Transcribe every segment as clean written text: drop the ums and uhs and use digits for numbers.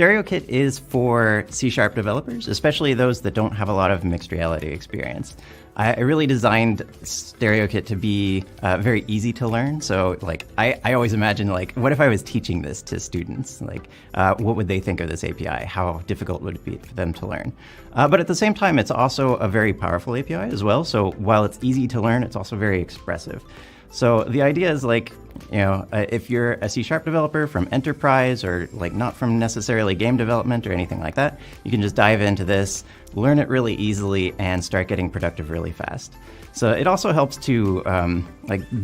StereoKit is for C# developers, especially those that don't have a lot of mixed reality experience. I really designed StereoKit to be very easy to learn. So like, I always imagine like, what if I was teaching this to students? Like, what would they think of this API? How difficult would it be for them to learn? But at the same time, it's also a very powerful API as well. So while it's easy to learn, it's also very expressive. So the idea is like, if you're a C# developer from enterprise or like not from necessarily game development or anything like that, you can just dive into this, learn it really easily, and start getting productive really fast. So it also helps to,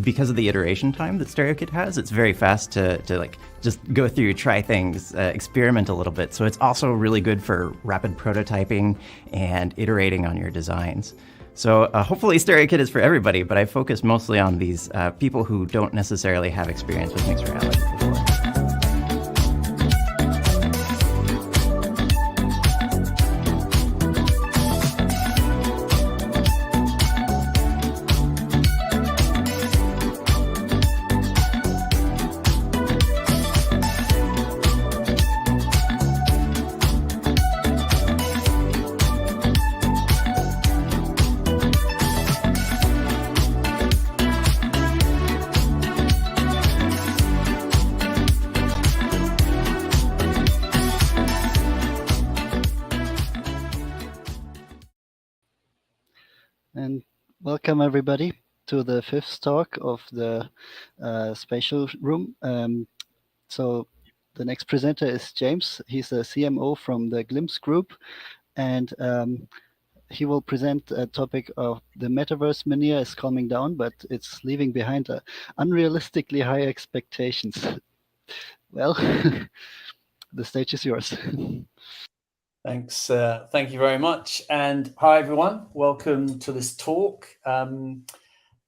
because of the iteration time that StereoKit has, it's very fast to like just go through, try things, experiment a little bit. So it's also really good for rapid prototyping and iterating on your designs. So hopefully StereoKit is for everybody, but I focus mostly on these people who don't necessarily have experience with mixed reality before. And welcome everybody to the fifth talk of the spatial room. So the next presenter is James. He's a CMO from the Glimpse Group, and he will present a topic of the Metaverse mania is calming down, but it's leaving behind unrealistically high expectations. Well, the stage is yours. Thanks. Thank you very much. And hi, everyone. Welcome to this talk.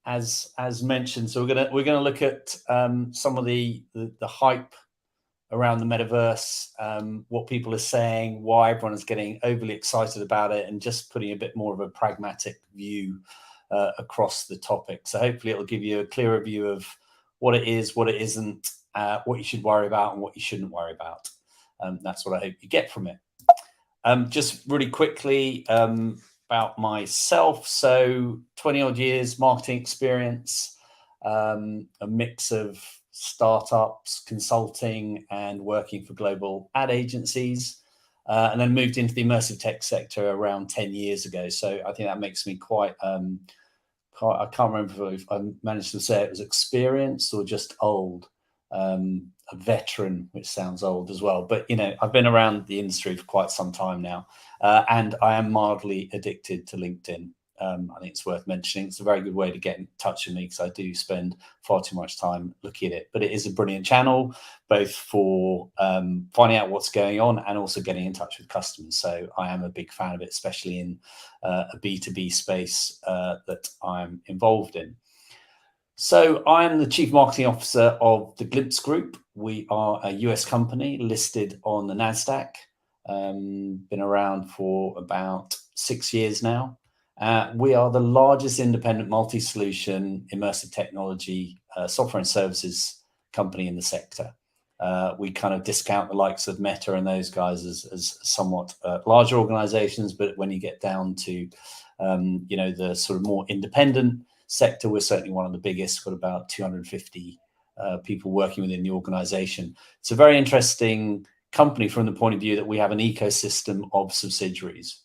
As mentioned, so we're gonna look at some of the hype around the metaverse, what people are saying, why everyone is getting overly excited about it, and just putting a bit more of a pragmatic view across the topic. So hopefully it'll give you a clearer view of what it is, what it isn't, what you should worry about, and what you shouldn't worry about. That's what I hope you get from it. Just really quickly about myself. So 20 odd years marketing experience, a mix of startups, consulting, and working for global ad agencies, and then moved into the immersive tech sector around 10 years ago. So I think that makes me quite, I can't remember if I managed to say it was experienced or just old. A veteran, which sounds old as well, but I've been around the industry for quite some time now, and I am mildly addicted to LinkedIn. I think it's worth mentioning. It's a very good way to get in touch with me because I do spend far too much time looking at it, but it is a brilliant channel both for finding out what's going on and also getting in touch with customers. So I am a big fan of it, especially in a B2B space that I'm involved in. So I am the Chief Marketing Officer of the Glimpse Group. We are a US company listed on the NASDAQ, been around for about 6 years now. We are the largest independent multi-solution immersive technology software and services company in the sector. We kind of discount the likes of Meta and those guys as somewhat larger organizations, but when you get down to the sort of more independent sector, we're certainly one of the biggest. Got about 250 people working within the organization. It's a very interesting company from the point of view that we have an ecosystem of subsidiaries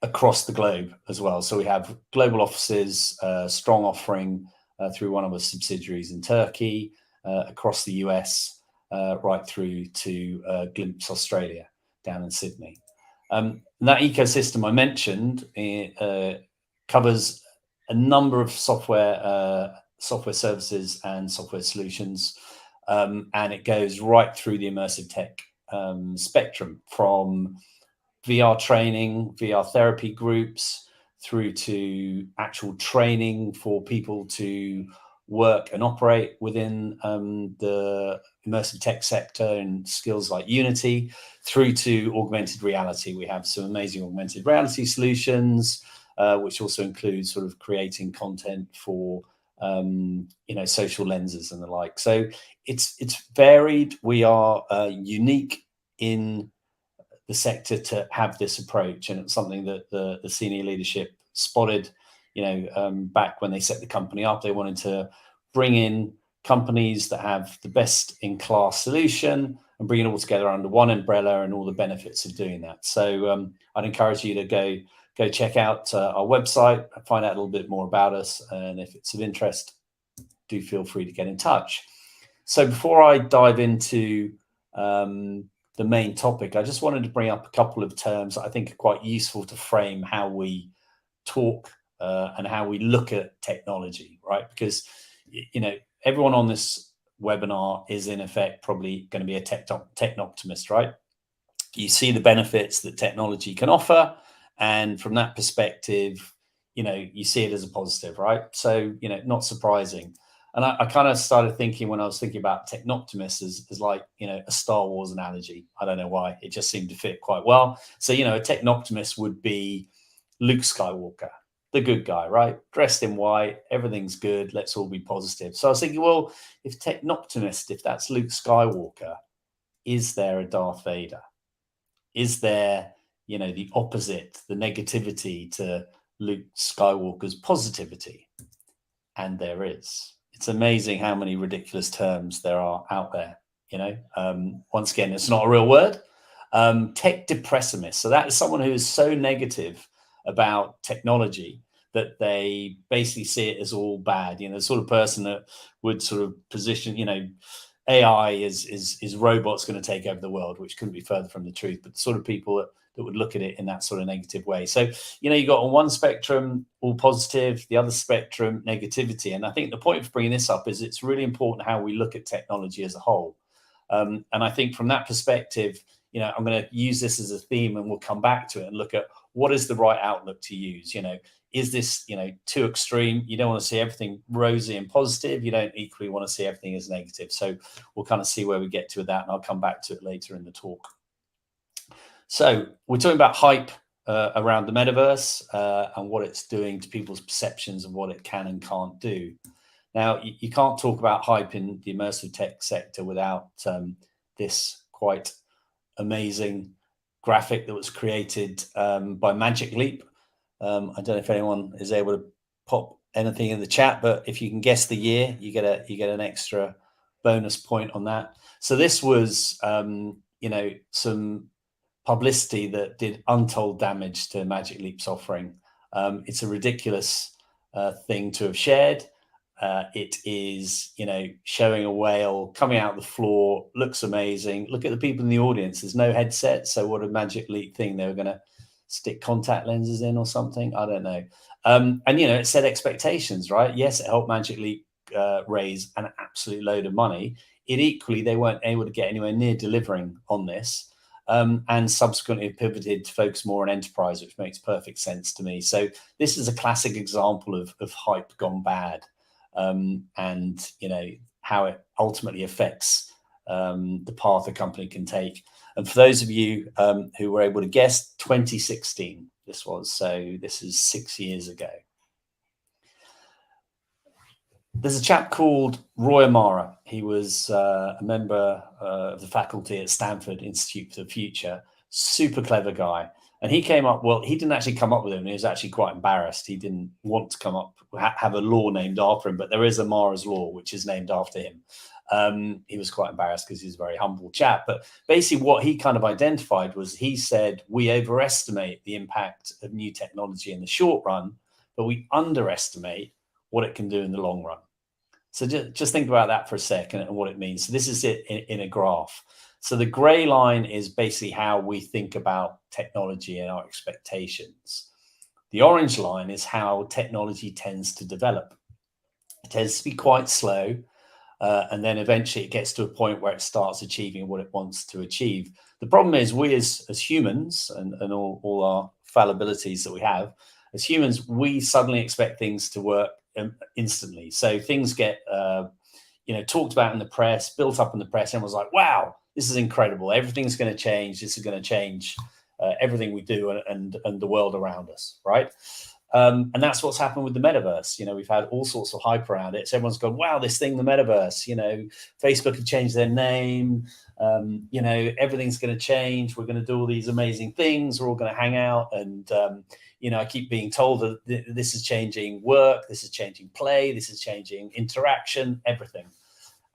across the globe as well. So we have global offices, strong offering through one of our subsidiaries in Turkey, across the US, right through to Glimpse Australia down in Sydney. That ecosystem I mentioned covers a number of software services and software solutions, and it goes right through the immersive tech spectrum, from VR training, VR therapy groups, through to actual training for people to work and operate within the immersive tech sector and skills like Unity, through to augmented reality. We have some amazing augmented reality solutions, which also include sort of creating content for social lenses and the like. So it's varied. We are unique in the sector to have this approach, and it's something that the senior leadership spotted back when they set the company up. They wanted to bring in companies that have the best in class solution and bring it all together under one umbrella and all the benefits of doing that. So I'd encourage you to go check out our website, find out a little bit more about us, and if it's of interest, do feel free to get in touch. So before I dive into the main topic, I just wanted to bring up a couple of terms that I think are quite useful to frame how we talk and how we look at technology, right? Because everyone on this webinar is in effect probably going to be a technoptimist, right? You see the benefits that technology can offer, and from that perspective, you see it as a positive, right? So not surprising. And I kind of started thinking, when I was thinking about technoptimists, as like a Star Wars analogy. I don't know why, it just seemed to fit quite well. So a technoptimist would be Luke Skywalker, the good guy, right? Dressed in white, everything's good, let's all be positive. So I was thinking, well, if technoptimist, if that's Luke Skywalker, is there a Darth Vader? Is there, the opposite, the negativity to Luke Skywalker's positivity? And there is. It's amazing how many ridiculous terms there are out there. Once again, it's not a real word. Tech depressimist. So that is someone who is so negative about technology that they basically see it as all bad. The sort of person that would sort of position, AI is robots going to take over the world, which couldn't be further from the truth. But the sort of people that would look at it in that sort of negative way. So, you got on one spectrum, all positive, the other spectrum, negativity. And I think the point of bringing this up is it's really important how we look at technology as a whole. And I think from that perspective, I'm going to use this as a theme, and we'll come back to it and look at what is the right outlook to use. Is this, too extreme? You don't want to see everything rosy and positive. You don't equally want to see everything as negative. So we'll kind of see where we get to with that, and I'll come back to it later in the talk. So we're talking about hype around the metaverse and what it's doing to people's perceptions of what it can and can't do. Now, you can't talk about hype in the immersive tech sector without this quite amazing graphic that was created by Magic Leap. I don't know if anyone is able to pop anything in the chat, but if you can guess the year, you get an extra bonus point on that. So this was, some publicity that did untold damage to Magic Leap's offering. It's a ridiculous thing to have shared. It is, showing a whale coming out of the floor, looks amazing. Look at the people in the audience. There's no headset. So what a Magic Leap thing. They were going to stick contact lenses in or something. I don't know. And, it set expectations, right? Yes, it helped Magic Leap raise an absolute load of money. Equally, they weren't able to get anywhere near delivering on this. And subsequently pivoted to focus more on enterprise, which makes perfect sense to me. So this is a classic example of hype gone bad, and how it ultimately affects the path a company can take. And for those of you who were able to guess, 2016 this was. So this is 6 years ago. There's a chap called Roy Amara. He was a member of the faculty at Stanford Institute for the Future. Super clever guy. And he came up, well, he didn't actually come up with it. He was actually quite embarrassed. He didn't want to come up, have a law named after him. But there is Amara's law, which is named after him. He was quite embarrassed because he's a very humble chap. But basically what he kind of identified was, he said, we overestimate the impact of new technology in the short run, but we underestimate what it can do in the long run. So just think about that for a second and what it means. So this is it in a graph. So the gray line is basically how we think about technology and our expectations. The orange line is how technology tends to develop. It tends to be quite slow. And then eventually it gets to a point where it starts achieving what it wants to achieve. The problem is, we as humans and all our fallibilities that we have, as humans, we suddenly expect things to work instantly. So things get talked about in the press, built up in the press. Everyone's like, wow, this is incredible. Everything's going to change. This is going to change everything we do and the world around us, right? And that's what's happened with the metaverse. We've had all sorts of hype around it. So everyone's gone, wow, this thing, the metaverse, Facebook have changed their name. Everything's going to change. We're going to do all these amazing things. We're all going to hang out. And, I keep being told that this is changing work. This is changing play. This is changing interaction, everything.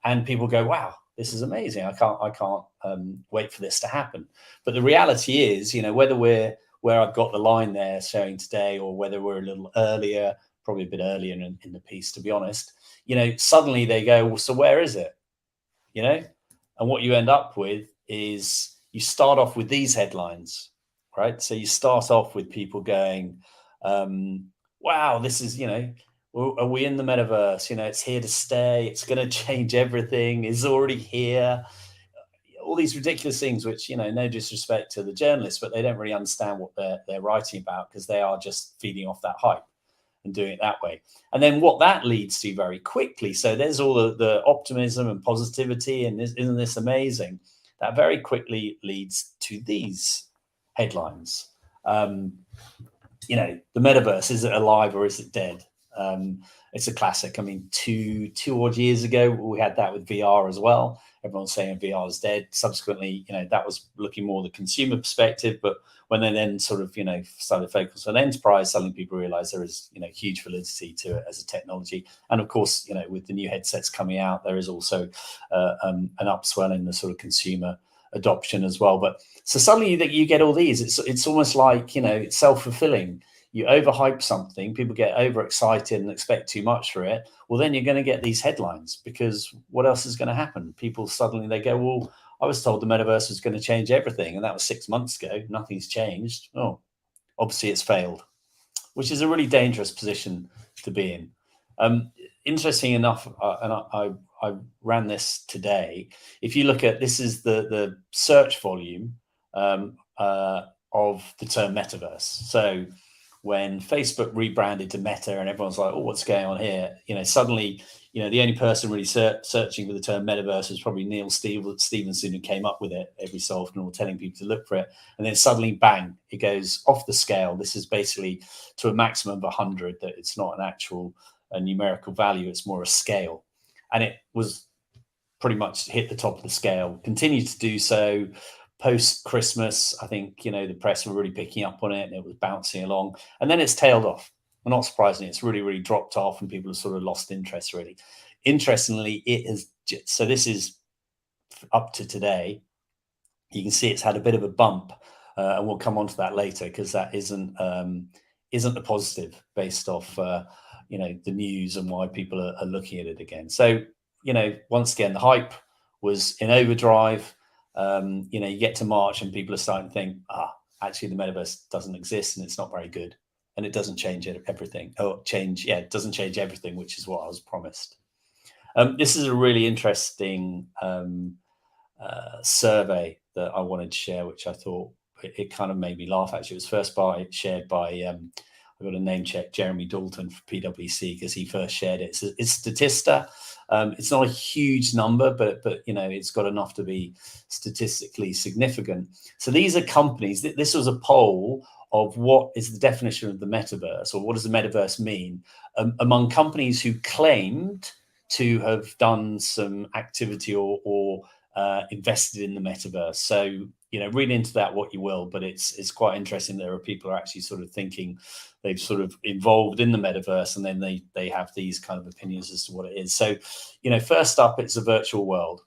And people go, wow, this is amazing. I can't wait for this to happen. But the reality is, whether we're where I've got the line there showing today, or whether we're a little earlier, probably a bit earlier in the piece, to be honest, suddenly they go, well, so where is it? And what you end up with is, you start off with these headlines, right? So you start off with people going, wow, this is, are we in the metaverse? It's here to stay. It's going to change everything. It's already here. All these ridiculous things, which, no disrespect to the journalists, but they don't really understand what they're writing about, because they are just feeding off that hype and doing it that way. And then what that leads to very quickly, so there's all the optimism and positivity, and isn't this amazing? That very quickly leads to these headlines. The metaverse, is it alive or is it dead? It's a classic. I mean, two odd years ago, we had that with VR as well. Everyone's saying VR is dead. Subsequently, that was looking more the consumer perspective. But when they then sort of, started focus on enterprise, suddenly people realize there is, huge validity to it as a technology. And of course, with the new headsets coming out, there is also an upswell in the sort of consumer adoption as well. But so suddenly you get all these. It's almost like, it's self-fulfilling. You overhype something, people get overexcited and expect too much for it. Well, then you're going to get these headlines, because what else is going to happen? People suddenly, they go, well, I was told the metaverse was going to change everything, and that was 6 months ago. Nothing's changed. Oh, obviously it's failed, which is a really dangerous position to be in. Interesting enough, and I ran this today. If you look at, this is the search volume of the term metaverse. So when Facebook rebranded to Meta, and everyone's like, oh, what's going on here? Suddenly, the only person really searching for the term metaverse was probably Neil Stephenson, who came up with it every so often, or telling people to look for it. And then suddenly, bang, it goes off the scale. This is basically to a maximum of 100, that it's not an actual numerical value. It's more a scale. And it was pretty much hit the top of the scale, continued to do so. Post-Christmas, I think, the press were really picking up on it, and it was bouncing along. And then it's tailed off. And not surprisingly, it's really, really dropped off, and people have sort of lost interest, really. Interestingly, it has, so this is up to today. You can see it's had a bit of a bump, and we'll come on to that later, because that isn't a positive based off, the news and why people are looking at it again. So, once again, the hype was in overdrive. You get to March and people are starting to think, actually the metaverse doesn't exist and it's not very good, and it doesn't change everything. It doesn't change everything, which is what I was promised. This is a really interesting survey that I wanted to share, which I thought it kind of made me laugh. Actually, it was first shared by I got a name check, Jeremy Dalton for PwC, because he first shared it. It's Statista. It's not a huge number, but it's got enough to be statistically significant. So these are companies. This was a poll of what is the definition of the metaverse, or what does the metaverse mean, among companies who claimed to have done some activity or invested in the metaverse. So read into that what you will, but it's quite interesting. There are people who are actually sort of thinking they've sort of involved in the metaverse, and then they have these kind of opinions as to what it is. So, first up, it's a virtual world.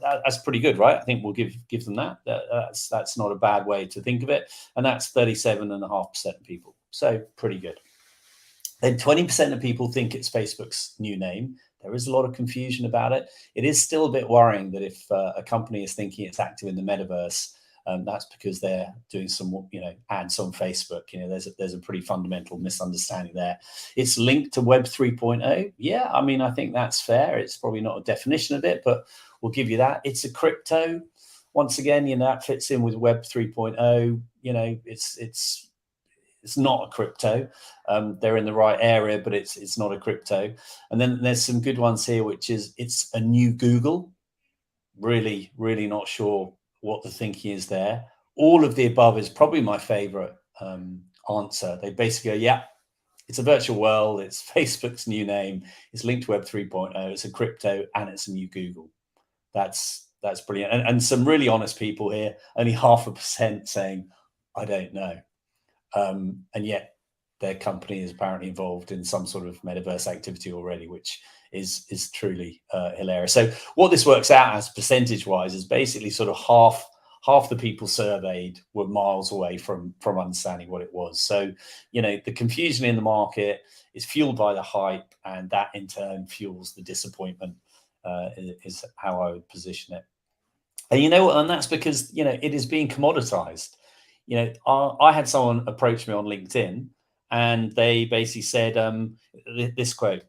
That's pretty good, right? I think we'll give them that. That's not a bad way to think of it, and that's 37.5% of people. So pretty good. Then 20% of people think it's Facebook's new name. There is a lot of confusion about it. It is still a bit worrying that if a company is thinking it's active in the metaverse, that's because they're doing some, ads on Facebook. There's a pretty fundamental misunderstanding there. It's linked to Web 3.0. Yeah, I mean, I think that's fair. It's probably not a definition of it, but we'll give you that. It's a crypto. Once again, that fits in with Web 3.0. It's not a crypto. They're in the right area, but it's not a crypto. And then there's some good ones here, which is it's a new Google. Really, really not sure what the thinking is there. All of the above is probably my favorite answer. They basically go, yeah, it's a virtual world. It's Facebook's new name. It's linked to Web 3.0. It's a crypto, and it's a new Google. That's brilliant. And some really honest people here. Only 0.5% saying, I don't know. And yet their company is apparently involved in some sort of metaverse activity already, which is truly hilarious. So what this works out as percentage-wise is basically sort of half the people surveyed were miles away from understanding what it was. So, the confusion in the market is fueled by the hype, and that in turn fuels the disappointment, is how I would position it. And and that's because, it is being commoditized. I had someone approach me on LinkedIn, and they basically said this quote,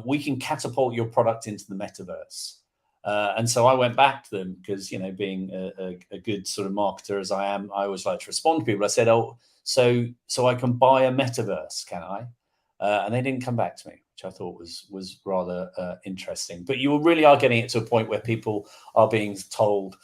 we can catapult your product into the metaverse. And so I went back to them because, being a good sort of marketer as I am, I always like to respond to people. I said, oh, so I can buy a metaverse, can I? And they didn't come back to me, which I thought was rather interesting. But you really are getting it to a point where people are being told,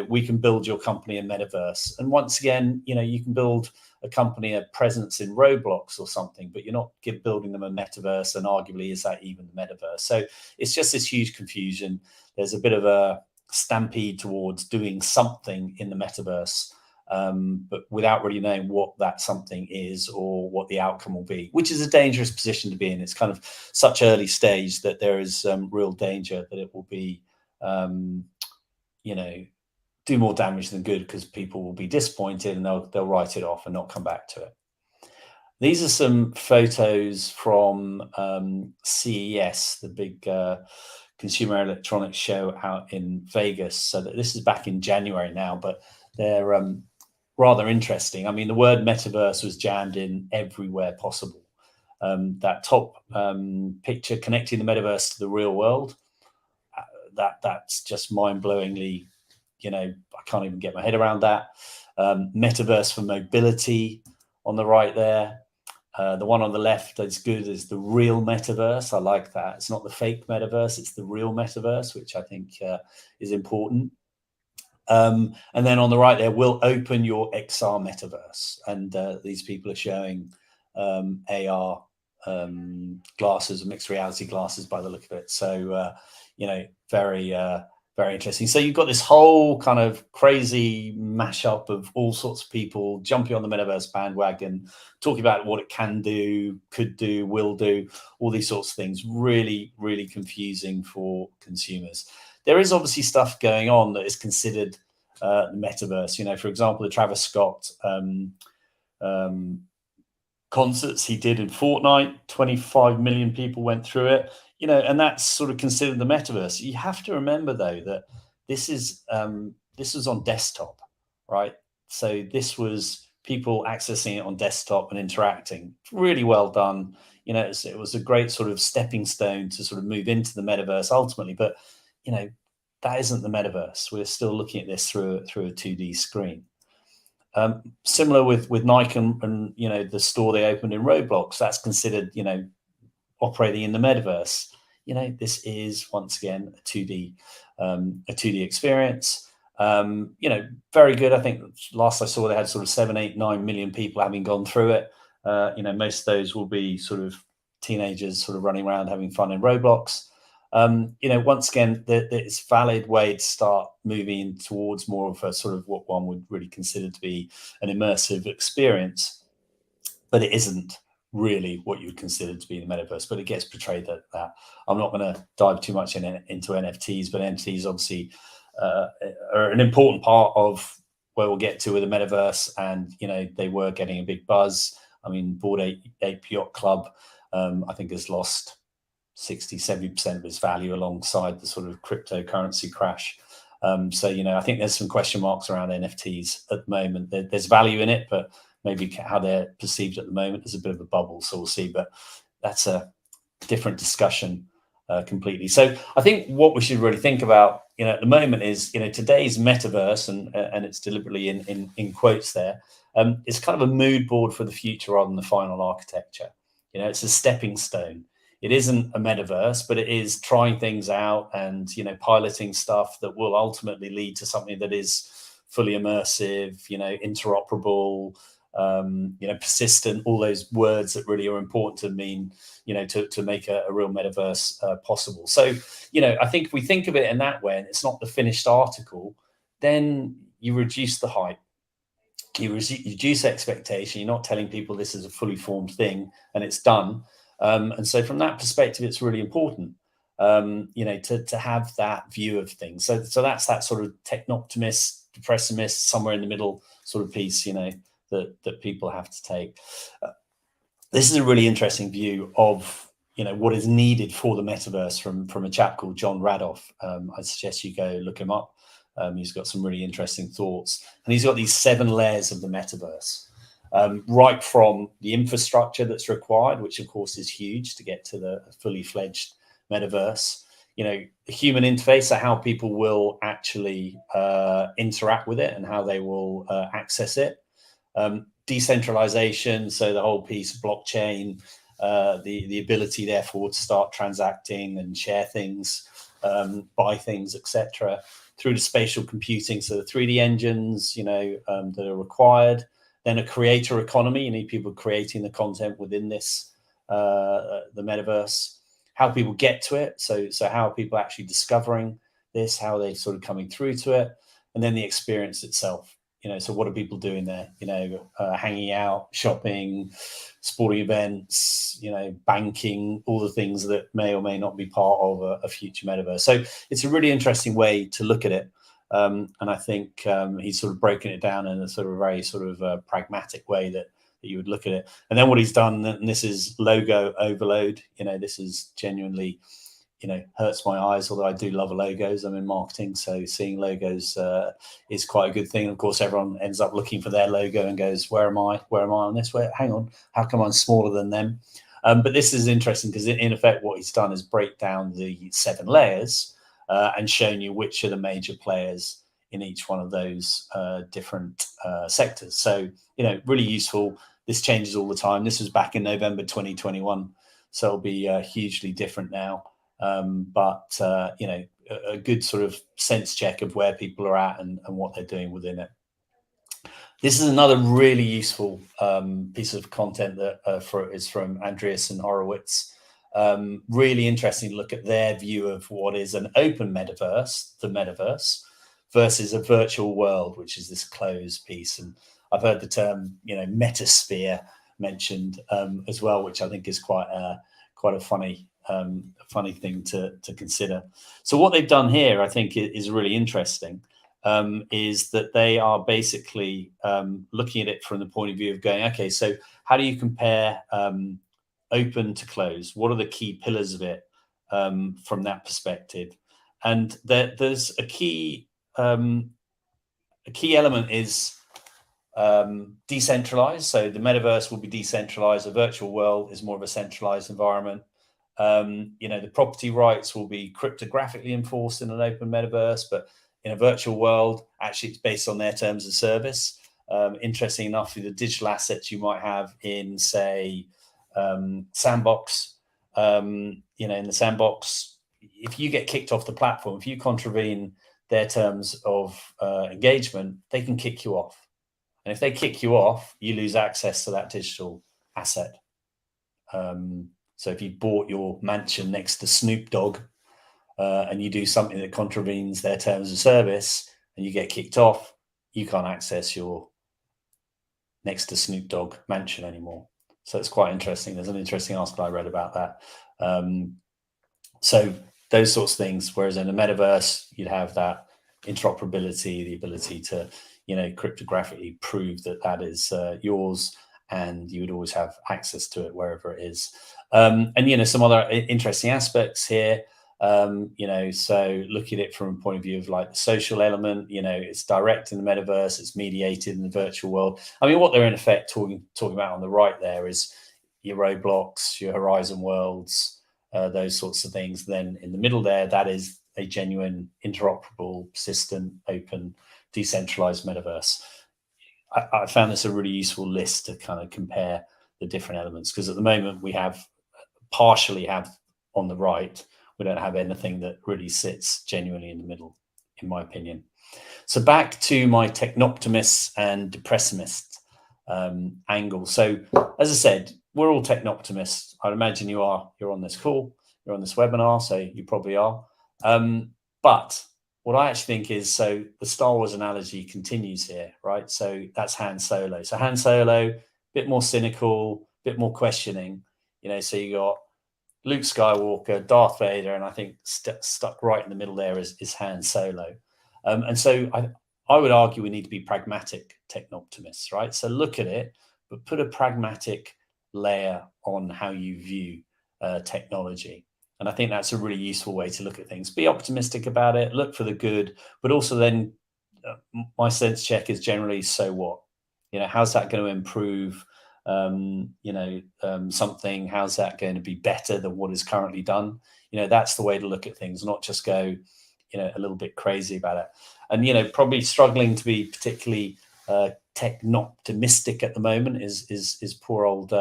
we can build your company in metaverse. And once again, you can build a company, a presence in Roblox or something, but you're not building them a metaverse. And arguably, is that even the metaverse? So it's just this huge confusion. There's a bit of a stampede towards doing something in the metaverse, but without really knowing what that something is or what the outcome will be, which is a dangerous position to be in. It's kind of such early stage that there is real danger that it will be, do more damage than good, because people will be disappointed and they'll write it off and not come back to it. These are some photos from CES, the big consumer electronics show out in Vegas. So this is back in January now, but they're rather interesting. I mean, the word metaverse was jammed in everywhere possible. That top picture, connecting the metaverse to the real world, that's just mind-blowingly, I can't even get my head around that. Metaverse for mobility on the right there. The one on the left that's good is the real metaverse. I like that. It's not the fake metaverse, it's the real metaverse, which I think is important. And then on the right there, we'll open your XR metaverse. And these people are showing AR glasses, mixed reality glasses by the look of it. So, very interesting. So you've got this whole kind of crazy mashup of all sorts of people jumping on the metaverse bandwagon, talking about what it can do, could do, will do, all these sorts of things. Really, really confusing for consumers. There is obviously stuff going on that is considered the metaverse. For example, the Travis Scott concerts he did in Fortnite, 25 million people went through it. And that's sort of considered the metaverse. You have to remember, though, that this was on desktop, right? So this was people accessing it on desktop and interacting. Really well done. It was a great sort of stepping stone to sort of move into the metaverse ultimately. But, that isn't the metaverse. We're still looking at this through a 2D screen. Similar with Nike and the store they opened in Roblox. That's considered, operating in the metaverse. This is once again a 2D experience. Very good. I think last I saw they had sort of 7, 8, 9 million people having gone through it. Most of those will be sort of teenagers sort of running around having fun in Roblox. Once again, it's a valid way to start moving towards more of a sort of what one would really consider to be an immersive experience, but it isn't really what you would consider to be the metaverse, but it gets portrayed that. I'm not going to dive too much into NFTs, but NFTs obviously are an important part of where we'll get to with the metaverse, and they were getting a big buzz. I mean, Bored Ape Yacht Club, I think, has lost 60-70% of its value alongside the sort of cryptocurrency crash. So I think there's some question marks around NFTs at the moment. There's value in it, but maybe how they're perceived at the moment is a bit of a bubble, so we'll see. But that's a different discussion completely. So I think what we should really think about, at the moment is, today's metaverse, and it's deliberately in quotes there. It's kind of a mood board for the future rather than the final architecture. It's a stepping stone. It isn't a metaverse, but it is trying things out and piloting stuff that will ultimately lead to something that is fully immersive, interoperable, persistent, all those words that really are important to mean, to make a real metaverse possible. So, I think if we think of it in that way, and it's not the finished article, then you reduce the hype, you reduce expectation. You're not telling people this is a fully formed thing and it's done. And so from that perspective, it's really important, to have that view of things. So that's that sort of technoptimist, pessimist, somewhere in the middle sort of piece, that people have to take. This is a really interesting view of, what is needed for the metaverse from a chap called John Radoff. I suggest you go look him up. He's got some really interesting thoughts, and he's got these 7 layers of the metaverse, right from the infrastructure that's required, which of course is huge to get to the fully fledged metaverse. The human interface, so how people will actually interact with it and how they will access it. Decentralization, so the whole piece of blockchain, the ability therefore to start transacting and share things, buy things, etc. Through to spatial computing, so the 3D engines, that are required. Then a creator economy, you need people creating the content within this, the metaverse. How people get to it, so how are people actually discovering this, how are they sort of coming through to it, and then the experience itself. So what are people doing there? Hanging out, shopping, sporting events, banking, all the things that may or may not be part of a future metaverse. So it's a really interesting way to look at it. And I think he's sort of broken it down in a sort of very sort of pragmatic way that you would look at it. And then what he's done, and this is logo overload. This is genuinely, hurts my eyes, although I do love logos. I'm in marketing, so seeing logos is quite a good thing. Of course, everyone ends up looking for their logo and goes, where am I on this? Hang on, how come I'm smaller than them? But this is interesting because in effect, what he's done is break down the 7 layers and shown you which are the major players in each one of those different sectors. So, really useful. This changes all the time. This was back in November 2021, so it'll be hugely different now. But a good sort of sense check of where people are at and what they're doing within it. This is another really useful piece of content that is from Andreas and Horowitz. Really interesting to look at their view of what is an open metaverse, the metaverse, versus a virtual world, which is this closed piece. And I've heard the term, metasphere mentioned as well, which I think is quite a funny thing to consider. So what they've done here, I think, is really interesting, is that they are basically looking at it from the point of view of going, okay, so how do you compare open to closed? What are the key pillars of it from that perspective? And there's a key element is decentralized. So the metaverse will be decentralized. A virtual world is more of a centralized environment. The property rights will be cryptographically enforced in an open metaverse, but in a virtual world, actually it's based on their terms of service. Interesting enough, the digital assets you might have in, say, Sandbox, in the Sandbox, if you get kicked off the platform, if you contravene their terms of engagement, they can kick you off. And if they kick you off, you lose access to that digital asset. So if you bought your mansion next to Snoop Dogg, and you do something that contravenes their terms of service and you get kicked off, you can't access your next to Snoop Dogg mansion anymore. So it's quite interesting. There's an interesting article I read about that. So those sorts of things, whereas in the metaverse, you'd have that interoperability, the ability to, cryptographically prove that that is yours, and you would always have access to it wherever it is. And, some other interesting aspects here, so look at it from a point of view of like the social element, it's direct in the metaverse, it's mediated in the virtual world. I mean, what they're in effect talking about on the right there is your Roblox, your Horizon worlds, those sorts of things. Then in the middle there, that is a genuine interoperable, persistent, open, decentralized metaverse. I found this a really useful list to kind of compare the different elements, because at the moment we partially have on the right, we don't have anything that really sits genuinely in the middle, in my opinion. So back to my technoptimist and depressimist angle. So as I said, we're all technoptimists. I'd imagine you're on this call, you're on this webinar, so you probably are. But what I actually think is, so the Star Wars analogy continues here, right? So that's Han Solo. So Han Solo, a bit more cynical, a bit more questioning, so you got Luke Skywalker, Darth Vader, and I think stuck right in the middle there is Han Solo. And so I would argue we need to be pragmatic technoptimists, right? So look at it, but put a pragmatic layer on how you view technology. And I think that's a really useful way to look at things. Be optimistic about it, look for the good, but also then my sense check is generally, so what? How's that going to improve something? How's that going to be better than what is currently done? That's the way to look at things, not just go, a little bit crazy about it. And, probably struggling to be particularly technoptimistic at the moment is poor old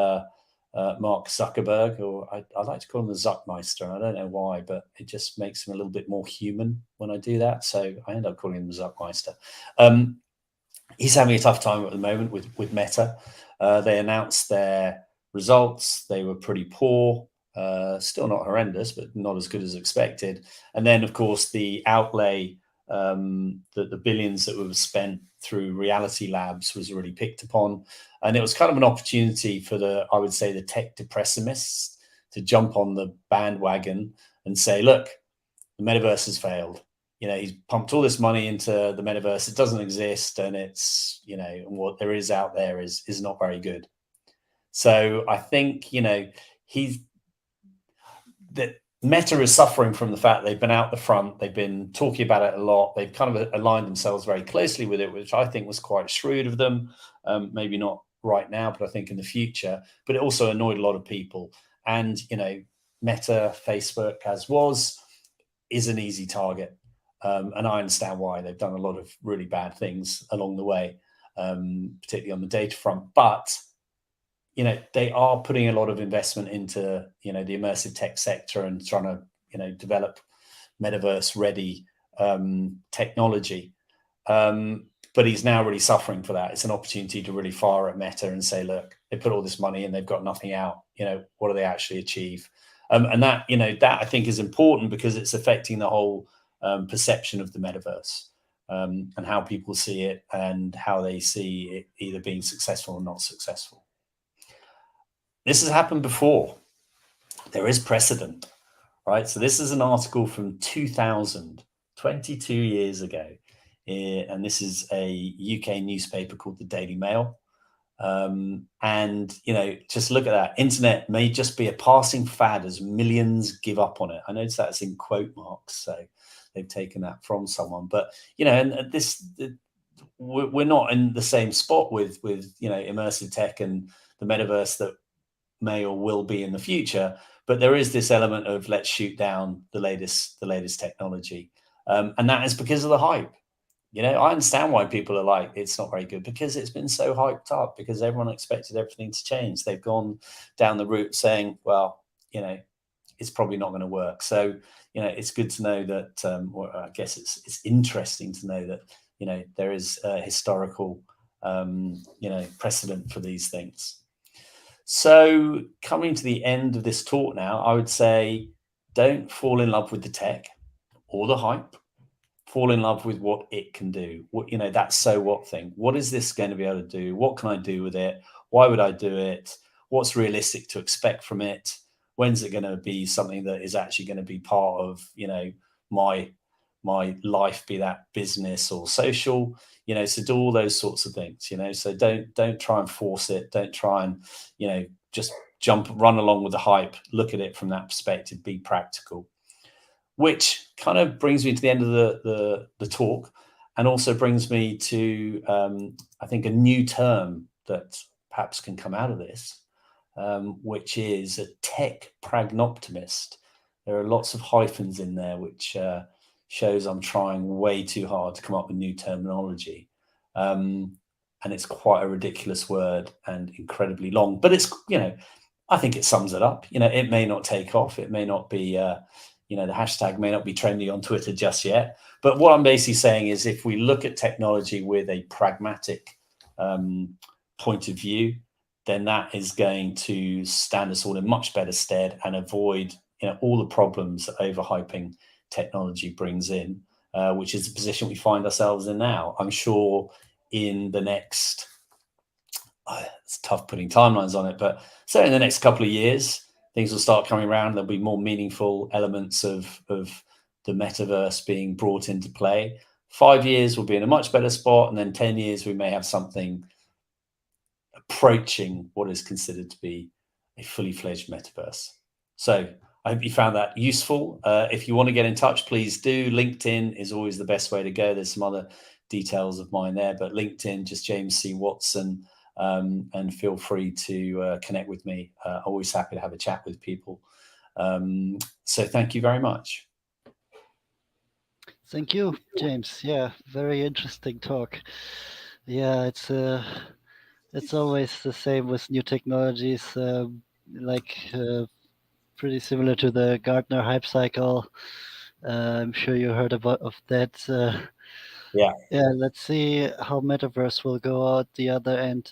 Mark Zuckerberg, or I like to call him the Zuckmeister. I don't know why, but it just makes him a little bit more human when I do that. So I end up calling him the Zuckmeister. He's having a tough time at the moment with Meta. They announced their results. They were pretty poor, still not horrendous, but not as good as expected. And then, of course, the outlay, the billions that were spent through Reality Labs was really picked upon. And it was kind of an opportunity for I would say, the tech depressimists to jump on the bandwagon and say, look, the metaverse has failed. He's pumped all this money into the metaverse. It doesn't exist. And it's, what there is out there is not very good. So I think, that Meta is suffering from the fact they've been out the front. They've been talking about it a lot. They've kind of aligned themselves very closely with it, which I think was quite shrewd of them. Maybe not right now, but I think in the future. But it also annoyed a lot of people. And, Meta, Facebook, is an easy target. And I understand why. They've done a lot of really bad things along the way, particularly on the data front. But, they are putting a lot of investment into, the immersive tech sector and trying to, develop metaverse-ready technology. But he's now really suffering for that. It's an opportunity to really fire at Meta and say, look, they put all this money and they've got nothing out. What do they actually achieve? And that, that I think is important, because it's affecting the whole perception of the metaverse, and how people see it and how they see it either being successful or not successful. This has happened before. There is precedent, right? So this is an article from 2000, 22 years ago. And this is a UK newspaper called the Daily Mail. And, just look at that. Internet may just be a passing fad as millions give up on it. I notice that's in quote marks, so they've taken that from someone. But, and we're not in the same spot with immersive tech and the metaverse that may or will be in the future. But there is this element of let's shoot down the latest technology. And that is because of the hype. I understand why people are like, it's not very good, because it's been so hyped up, because everyone expected everything to change. They've gone down the route saying, well, it's probably not going to work. So, it's good to know that, or I guess it's interesting to know that, there is a historical, precedent for these things. So coming to the end of this talk now, I would say, don't fall in love with the tech. or the hype, fall in love with what it can do. What, you know, that so what thing. What is this going to be able to do? What can I do with it? Why would I do it? What's realistic to expect from it? When's it going to be something that is actually going to be part of, you know, my life, be that business or social, you know, so do all those sorts of things, you know, so don't try and force it. Don't try and, you know, just run along with the hype. Look at it from that perspective, be practical. Which kind of brings me to the end of the talk, and also brings me to, I think, a new term that perhaps can come out of this, which is a tech pragnoptimist. There are lots of hyphens in there, which shows I'm trying way too hard to come up with new terminology. And it's quite a ridiculous word and incredibly long, but it's, you know, I think it sums it up. You know, it may not take off. It may not be, you know, the hashtag may not be trendy on Twitter just yet. But what I'm basically saying is, if we look at technology with a pragmatic point of view, then that is going to stand us all in much better stead and avoid, you know, all the problems that overhyping technology brings in, which is the position we find ourselves in now. I'm sure in the next, it's tough putting timelines on it, but certainly in the next couple of years, things will start coming around. There'll be more meaningful elements of the metaverse being brought into play. 5 years we'll be in a much better spot, and then 10 years we may have something approaching what is considered to be a fully fledged metaverse. So I hope you found that useful. If you want to get in touch, please do. LinkedIn is always the best way to go. There's some other details of mine there, but LinkedIn, just James C. Watson, and feel free to connect with me. Always happy to have a chat with people. So thank you very much. Thank you, James. Yeah, very interesting talk. Yeah, it's always the same with new technologies, pretty similar to the Gartner hype cycle. I'm sure you heard of that. Yeah. Let's see how Metaverse will go out the other end.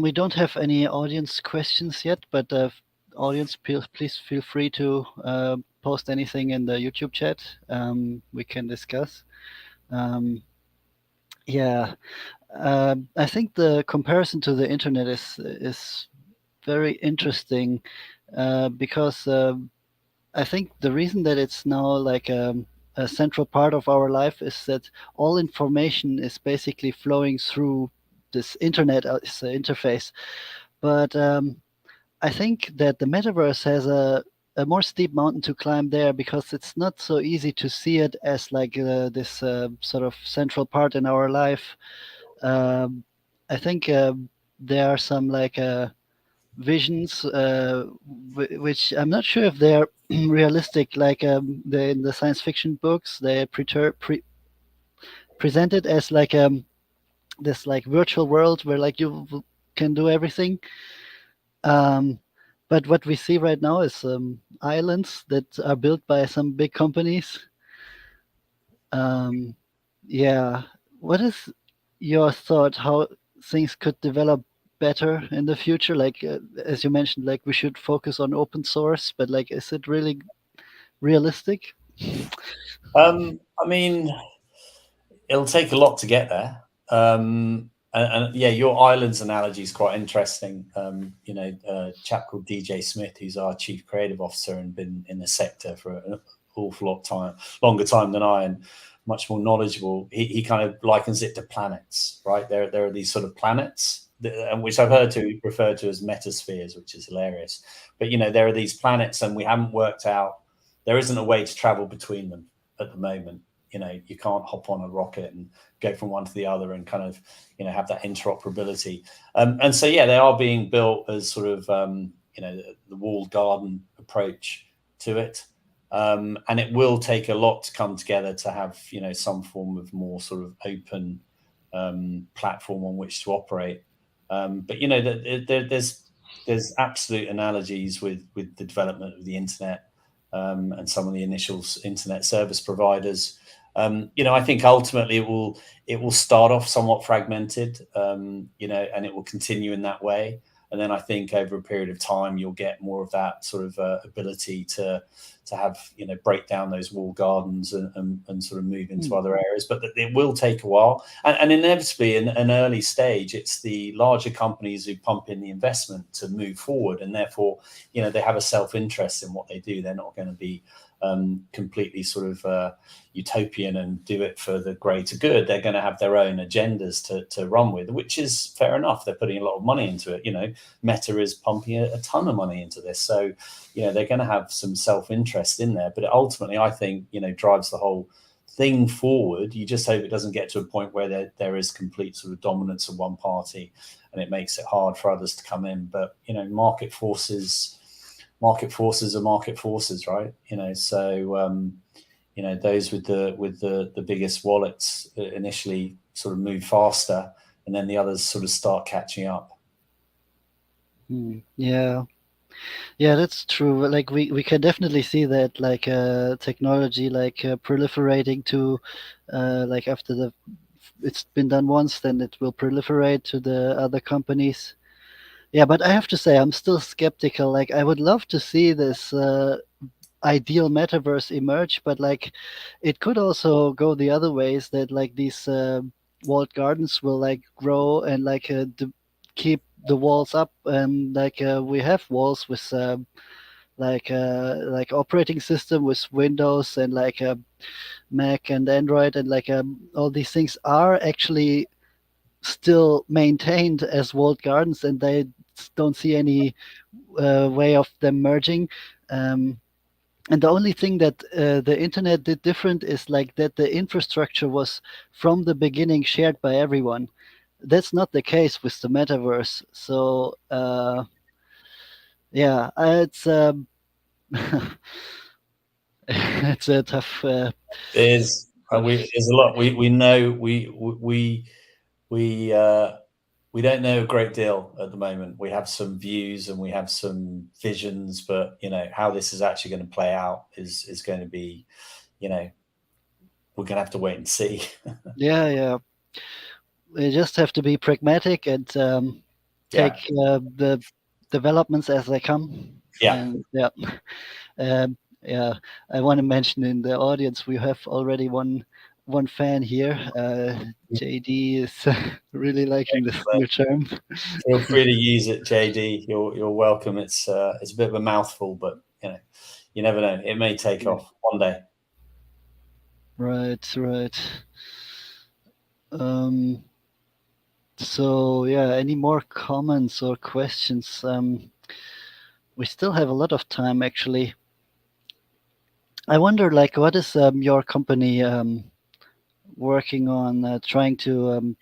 We don't have any audience questions yet, but audience, please feel free to post anything in the YouTube chat. We can discuss. I think the comparison to the internet is very interesting because I think the reason that it's now like a central part of our life is that all information is basically flowing through this internet as an interface. But I think that the metaverse has a more steep mountain to climb there, because it's not so easy to see it as like this sort of central part in our life. I think there are some like visions which I'm not sure if they're realistic. Like in the science fiction books, they present it as like this like virtual world where like you can do everything. But what we see right now is islands that are built by some big companies. Yeah, what is your thought how things could develop better in the future? Like as you mentioned, like we should focus on open source, but like is it really realistic? I mean, it'll take a lot to get there. And yeah, your islands analogy is quite interesting. You know, a chap called DJ Smith, who's our chief creative officer and been in the sector for an awful lot of time, longer time than I, and much more knowledgeable. He kind of likens it to planets, right? There are these sort of planets, which I've heard referred to as metaspheres, which is hilarious. But you know, there are these planets, and we haven't worked out. There isn't a way to travel between them at the moment. You know, you can't hop on a rocket and go from one to the other and kind of, you know, have that interoperability. And so, yeah, they are being built as sort of, you know, the walled garden approach to it. And it will take a lot to come together to have, you know, some form of more sort of open platform on which to operate. But, you know, there's absolute analogies with the development of the internet and some of the initial internet service providers. You know, I think ultimately it will start off somewhat fragmented, you know, and it will continue in that way. And then I think over a period of time, you'll get more of that sort of ability to have, break down those walled gardens and sort of move into other areas. But it will take a while. And inevitably, in an early stage, it's the larger companies who pump in the investment to move forward. And therefore, they have a self-interest in what they do. They're not going to be completely sort of utopian and do it for the greater good. They're going to have their own agendas to run with, which is fair enough. They're putting a lot of money into it. Meta is pumping a ton of money into this, so they're going to have some self-interest in there. But ultimately, I think drives the whole thing forward. You just hope it doesn't get to a point where there is complete sort of dominance of one party, and it makes it hard for others to come in. But market forces are market forces, right? So those with the biggest wallets initially sort of move faster, and then the others sort of start catching up. Yeah, that's true. Like we can definitely see that, like technology like proliferating to like after it's been done once, then it will proliferate to the other companies. Yeah, but I have to say, I'm still skeptical. Like, I would love to see this ideal metaverse emerge, but like, it could also go the other ways, that like these walled gardens will like grow and like keep the walls up, and like we have walls with like operating system with Windows and like Mac and Android, and like all these things are actually still maintained as walled gardens, and they don't see any way of them merging. And the only thing that the internet did different is like that the infrastructure was from the beginning shared by everyone. That's not the case with the metaverse. So yeah, it's it's a tough. There's a lot. We know we don't know a great deal at the moment. We have some views and we have some visions, but how this is actually going to play out is going to be, we're going to have to wait and see. Yeah. We just have to be pragmatic and take the developments as they come. Yeah. And yeah, I want to mention in the audience we have already one fan here. JD is really liking this new term. Feel free to use it, JD. You're welcome. It's a bit of a mouthful, but you never know. It may take off one day. Right. So yeah, any more comments or questions? We still have a lot of time, actually. I wonder, like, what is your company working on, trying to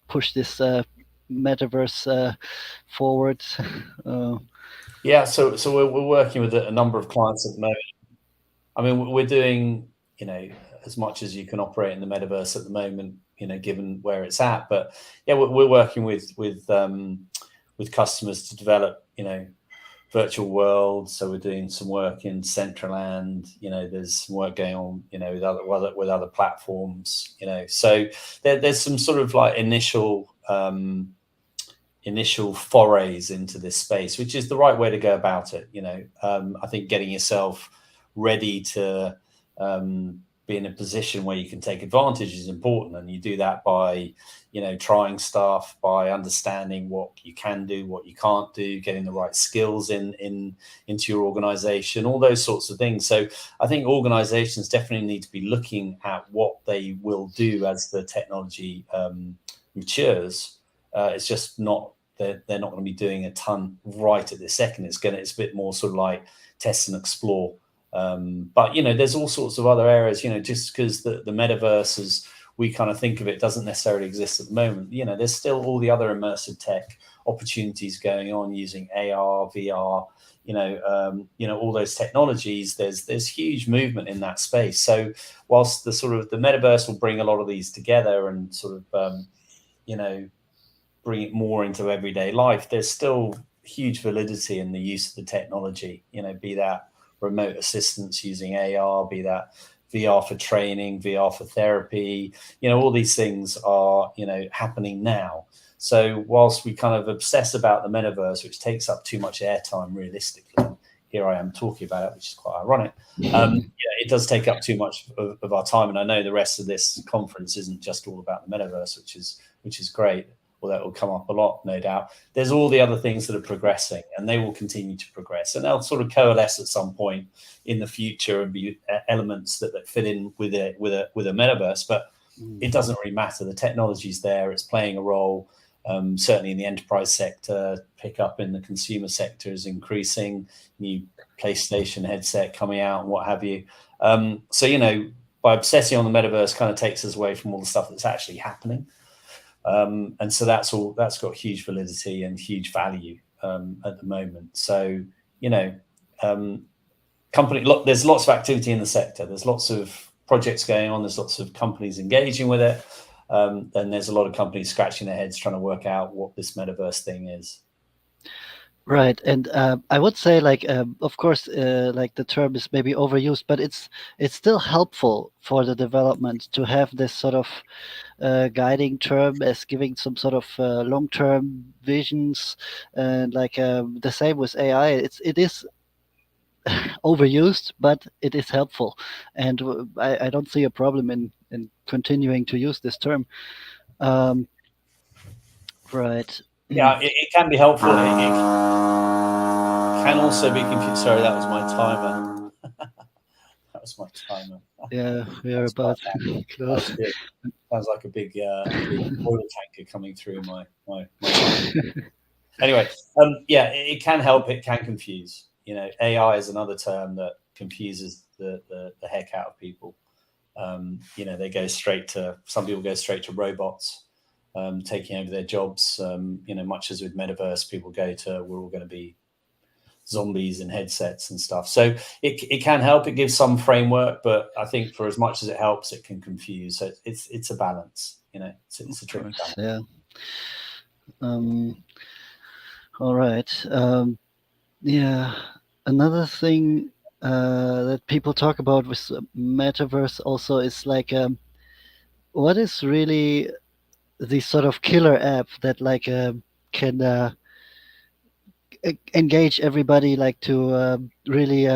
push this metaverse forward? Yeah, so we're working with a number of clients at the moment. I mean, we're doing as much as you can operate in the metaverse at the moment, given where it's at. But yeah, we're working with customers to develop virtual worlds. So we're doing some work in Centraland. There's some work going on with other platforms. So there's some sort of like initial forays into this space, which is the right way to go about it. I think getting yourself ready to be in a position where you can take advantage is important, and you do that by trying stuff, by understanding what you can do, what you can't do, getting the right skills into your organization, all those sorts of things. So I think organizations definitely need to be looking at what they will do as the technology matures. It's just not they're not going to be doing a ton right at this second. It's a bit more sort of like test and explore. But there's all sorts of other areas. Just because the metaverse, as we kind of think of it, doesn't necessarily exist at the moment. There's still all the other immersive tech opportunities going on using AR, VR. All those technologies. There's huge movement in that space. So whilst the metaverse will bring a lot of these together and sort of bring it more into everyday life, there's still huge validity in the use of the technology, be that remote assistance using AR, be that VR for training, VR for therapy, all these things are, happening now. So whilst we kind of obsess about the metaverse, which takes up too much airtime, realistically, here I am talking about it, which is quite ironic. It does take up too much of our time, and I know the rest of this conference isn't just all about the metaverse, which is great. Well, that will come up a lot, no doubt. There's all the other things that are progressing, and they will continue to progress, and they'll sort of coalesce at some point in the future and be elements that fit in with a metaverse. But it doesn't really matter. The technology's there; it's playing a role. Certainly in the enterprise sector, pickup in the consumer sector is increasing. New PlayStation headset coming out and what have you. So by obsessing on the metaverse, kind of takes us away from all the stuff that's actually happening. And so that's got huge validity and huge value at the moment. So there's lots of activity in the sector. There's lots of projects going on. There's lots of companies engaging with it, and there's a lot of companies scratching their heads trying to work out what this metaverse thing is. Right, and I would say, of course, the term is maybe overused, but it's still helpful for the development to have this sort of guiding term as giving some sort of long-term visions, and the same with AI. It is overused, but it is helpful, and I don't see a problem in continuing to use this term. Right. Yeah, it can be helpful. It can also be confused. Sorry, that was my timer. That was my timer. Yeah, we are about close. Sounds like a big oil tanker coming through my Anyway, it can help. It can confuse. AI is another term that confuses the heck out of people. They go straight to, some people go straight to robots taking over their jobs. Much as with metaverse, people go to, we're all going to be zombies in headsets and stuff. So it can help. It gives some framework, but I think for as much as it helps, it can confuse. So it's a balance. It's a tricky balance. Yeah. All right. Another thing that people talk about with metaverse also is what is really the sort of killer app that can engage everybody, to really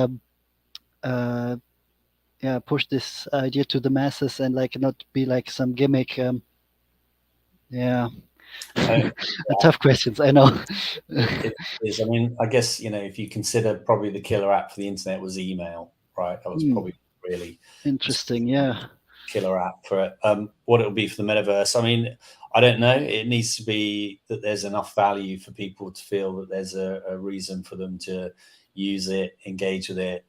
push this idea to the masses and not be some gimmick. Tough questions, I know. It is. I mean, I guess if you consider, probably the killer app for the internet was email, right? That was probably really interesting. Yeah, killer app for it. What it'll be for the metaverse, I mean, I don't know. It needs to be that there's enough value for people to feel that there's a reason for them to use it, engage with it,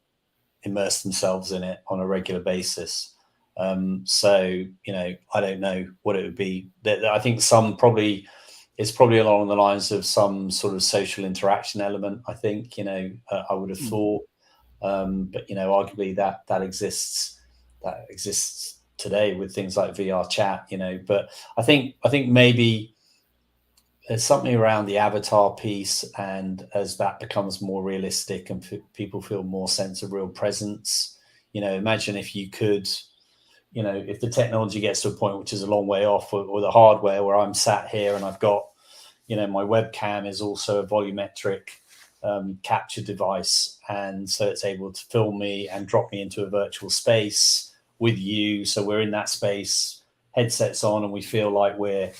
immerse themselves in it on a regular basis. So I don't know what it would be. I think it's probably along the lines of some sort of social interaction element. I think I would have thought, but arguably that exists today with things like VR chat. But I think maybe there's something around the avatar piece, and as that becomes more realistic and people feel more sense of real presence, imagine if you could, if the technology gets to a point which is a long way off, or the hardware where I'm sat here and I've got, my webcam is also a volumetric capture device, and so it's able to film me and drop me into a virtual space with you. So we're in that space, headsets on, and we feel like we're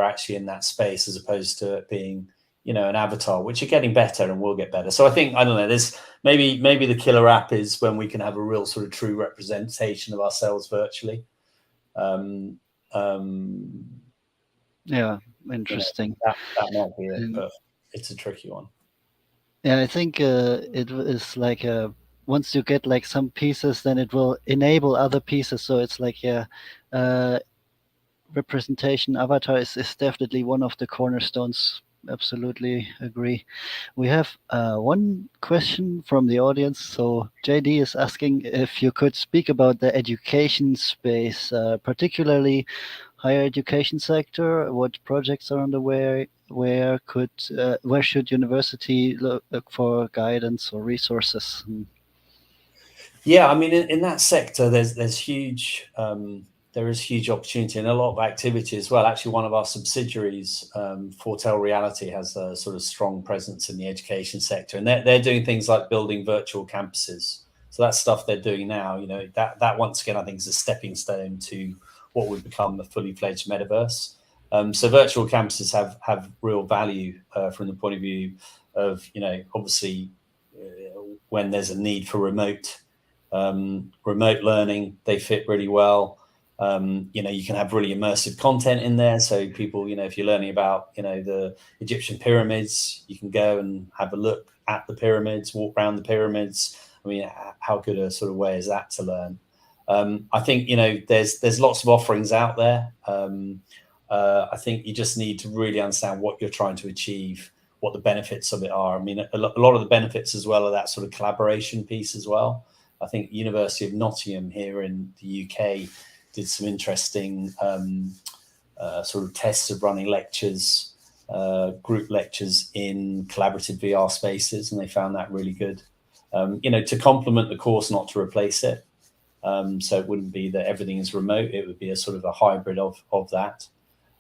actually in that space, as opposed to it being, an avatar, which are getting better and will get better. So I think, I don't know, there's maybe the killer app is when we can have a real sort of true representation of ourselves virtually. Yeah, interesting. That might be it, but it's a tricky one. Yeah, I think it is once you get some pieces, then it will enable other pieces. So it's representation avatar is definitely one of the cornerstones. Absolutely agree. We have one question from the audience. So JD is asking if you could speak about the education space, particularly higher education sector. What projects are underway? Where should university look for guidance or resources? Yeah, I mean, in that sector, there's huge there is huge opportunity and a lot of activity as well. Actually, one of our subsidiaries, Fortel Reality, has a sort of strong presence in the education sector, and they're doing things like building virtual campuses. So that's stuff they're doing now. You know, that once again, I think is a stepping stone to what would become the fully fledged metaverse. So virtual campuses have real value from the point of view of, you know, obviously when there's a need for remote learning, they fit really well. You know, you can have really immersive content in there. So people, you know, if you're learning about, you know, the Egyptian pyramids, you can go and have a look at the pyramids, walk around the pyramids. I mean, how good a sort of way is that to learn? I think, you know, there's lots of offerings out there. I think you just need to really understand what you're trying to achieve, what the benefits of it are. I mean, a lot of the benefits as well are that sort of collaboration piece as well. I think University of Nottingham here in the UK did some interesting sort of tests of running lectures, group lectures in collaborative VR spaces, and they found that really good. You know, to complement the course, not to replace it. So it wouldn't be that everything is remote. It would be a sort of a hybrid of that.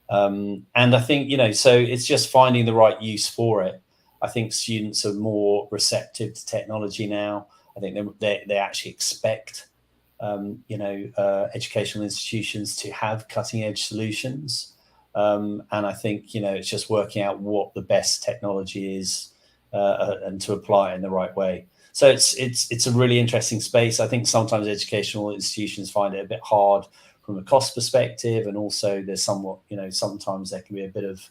And I think, you know, so it's just finding the right use for it. I think students are more receptive to technology now. I think they actually expect, you know, educational institutions to have cutting edge solutions. And I think, you know, it's just working out what the best technology is and to apply it in the right way. So it's a really interesting space. I think sometimes educational institutions find it a bit hard from a cost perspective, and also there's somewhat, you know, sometimes there can be a bit of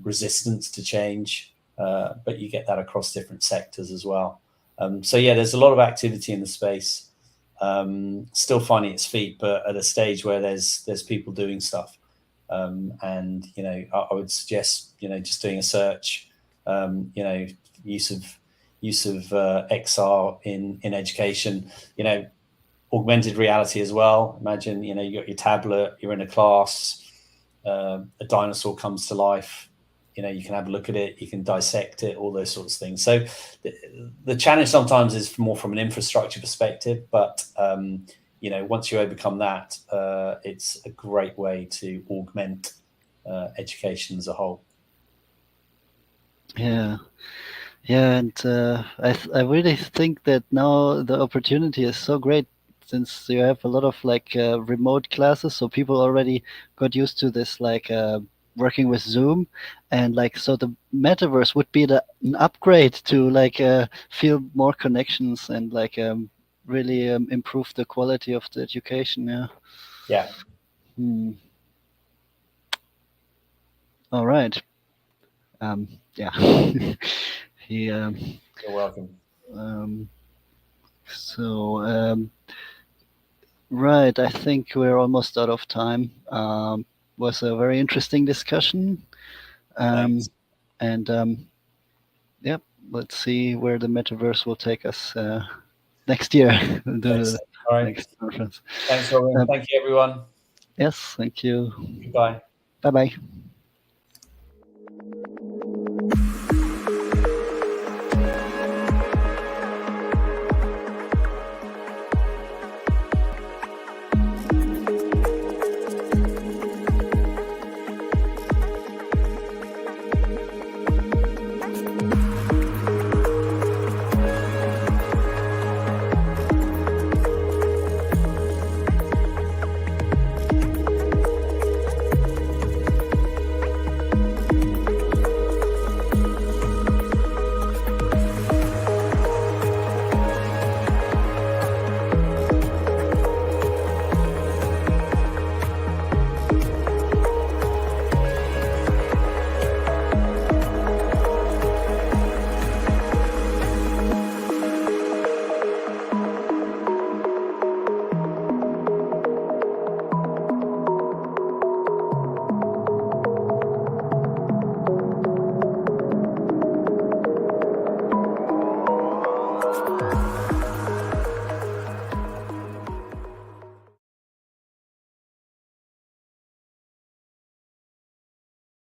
resistance to change, but you get that across different sectors as well. So yeah, there's a lot of activity in the space, still finding its feet, but at a stage where there's people doing stuff. And, you know, I would suggest, you know, just doing a search, you know, use of XR in education, you know, augmented reality as well. Imagine, you know, you got your tablet, you're in a class, a dinosaur comes to life, you know, you can have a look at it, you can dissect it, all those sorts of things. So the challenge sometimes is more from an infrastructure perspective, but you know, once you overcome that, it's a great way to augment education as a whole. Yeah. Yeah, and I really think that now the opportunity is so great, since you have a lot of like remote classes, so people already got used to this, like working with Zoom, and like, so the metaverse would be an upgrade to like feel more connections and like really improve the quality of the education. Yeah. Yeah. All right. Yeah. He. You're welcome. Right, I think we're almost out of time. Was a very interesting discussion. And yeah, let's see where the metaverse will take us next year. All right. Next conference. Thanks, Robin. Thank you, everyone. Yes, thank you. Goodbye. Bye-bye.